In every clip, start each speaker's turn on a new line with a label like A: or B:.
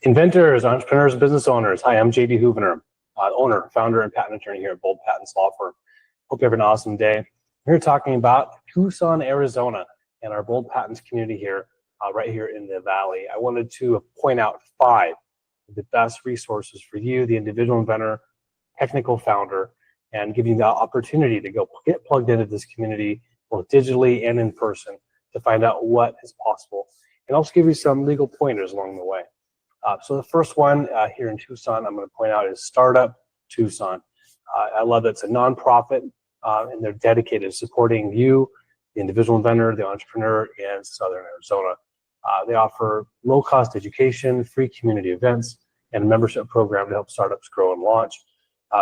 A: Inventors, entrepreneurs, and business owners. Hi, I'm JD Houvener, owner, founder, and patent attorney here at Bold Patents Law Firm. Hope you have an awesome day. We're talking about Tucson, Arizona, and our Bold Patents community here, right here in the Valley. I wanted to point out 5 of the best resources for you, the individual inventor, technical founder, and give you the opportunity to go get plugged into this community, both digitally and in person, to find out what is possible, and also give you some legal pointers along the way. So the first one here in Tucson, I'm going to point out is Startup Tucson. I love that it's a nonprofit, and they're dedicated to supporting you, the individual inventor, the entrepreneur in Southern Arizona. They offer low-cost education, free community events, and a membership program to help startups grow and launch.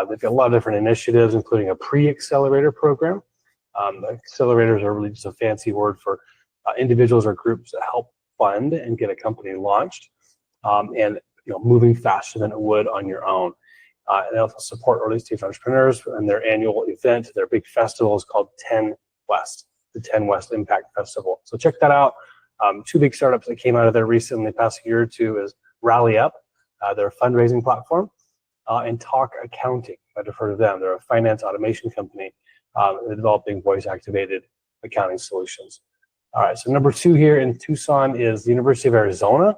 A: They've got a lot of different initiatives, including a pre-accelerator program. Accelerators are really just a fancy word for individuals or groups that help fund and get a company launched. And moving faster than it would on your own. And they also support early stage entrepreneurs, and their annual event, their big festival, is called 10 West, the 10 West Impact Festival. So check that out. 2 big startups that came out of there recently, the past year or 2, is Rally Up, their fundraising platform, and Talk Accounting. I've heard of them. They're a finance automation company. They're developing voice-activated accounting solutions. All right, so number 2 here in Tucson is the University of Arizona.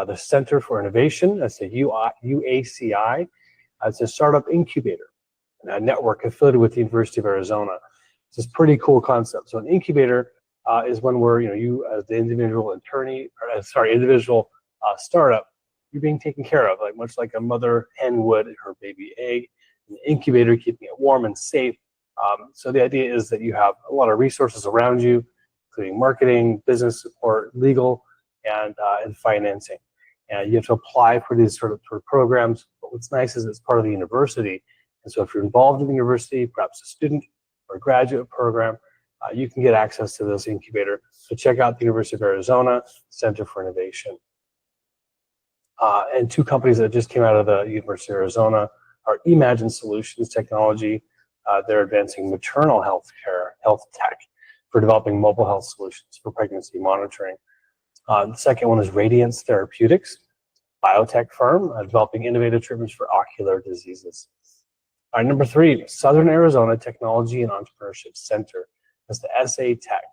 A: The Center for Innovation, that's a UACI. It's a startup incubator, a network affiliated with the University of Arizona. It's this pretty cool concept. So an incubator is one where you as the individual individual startup, you're being taken care of, much like a mother hen would her baby egg. An incubator, keeping it warm and safe. So the idea is that you have a lot of resources around you, including marketing, business support, legal, and financing. And you have to apply for these sort of programs. But what's nice is it's part of the university. And so if you're involved in the university, perhaps a student or a graduate program, you can get access to this incubator. So check out the University of Arizona Center for Innovation. And 2 companies that just came out of the University of Arizona are Imagine Solutions Technology. They're advancing maternal health care, health tech, for developing mobile health solutions for pregnancy monitoring. The second one is Radiance Therapeutics, biotech firm developing innovative treatments for ocular diseases. All right, number 3, Southern Arizona Technology and Entrepreneurship Center. That's the SA Tech.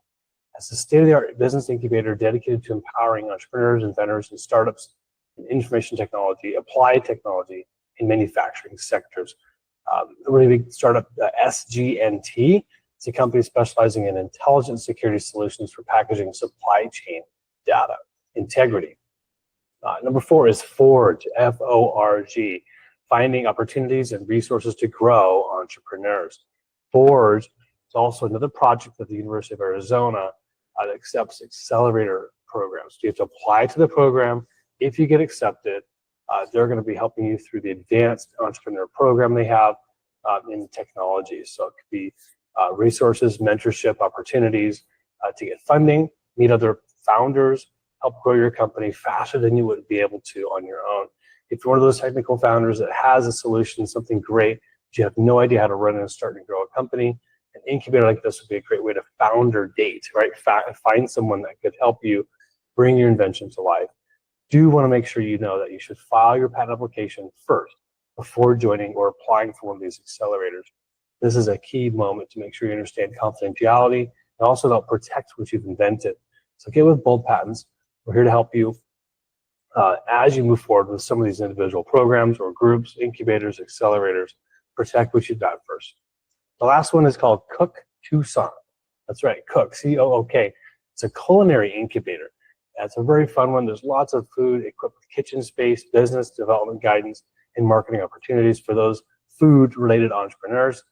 A: That's a state-of-the-art business incubator dedicated to empowering entrepreneurs, inventors, and startups in information technology, applied technology, and manufacturing sectors. A really big startup, SGNT. It's a company specializing in intelligent security solutions for packaging supply chain data integrity. Number 4 is Forge, F-O-R-G, finding opportunities and resources to grow entrepreneurs. Forge is also another project at the University of Arizona that accepts accelerator programs. So you have to apply to the program. If you get accepted, they're going to be helping you through the advanced entrepreneur program they have in technology. So it could be resources, mentorship opportunities to get funding, meet other founders, help grow your company faster than you would be able to on your own. If you're one of those technical founders that has a solution, something great, but you have no idea how to run and start and grow a company, an incubator like this would be a great way to founder date, right? Find someone that could help you bring your invention to life. Do want to make sure you know that you should file your patent application first before joining or applying for one of these accelerators. This is a key moment to make sure you understand confidentiality and also to help protect what you've invented. So get with Bold Patents. We're here to help you as you move forward with some of these individual programs or groups, incubators, accelerators. Protect what you've got first. The last one is called Cook Tucson. That's right, Cook, C-O-O-K. It's a culinary incubator. It's a very fun one. There's lots of food equipped with kitchen space, business development guidance, and marketing opportunities for those food-related entrepreneurs.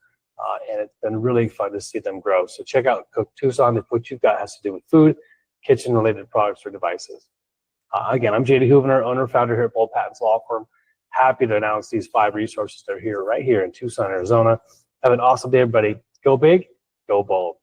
A: And it's been really fun to see them grow. So check out Cook Tucson if what you've got has to do with food, kitchen-related products or devices. Again, I'm JD Houvener, owner and founder here at Bold Patents Law Firm. Happy to announce these 5 resources that are here, right here in Tucson, Arizona. Have an awesome day, everybody. Go big, go bold.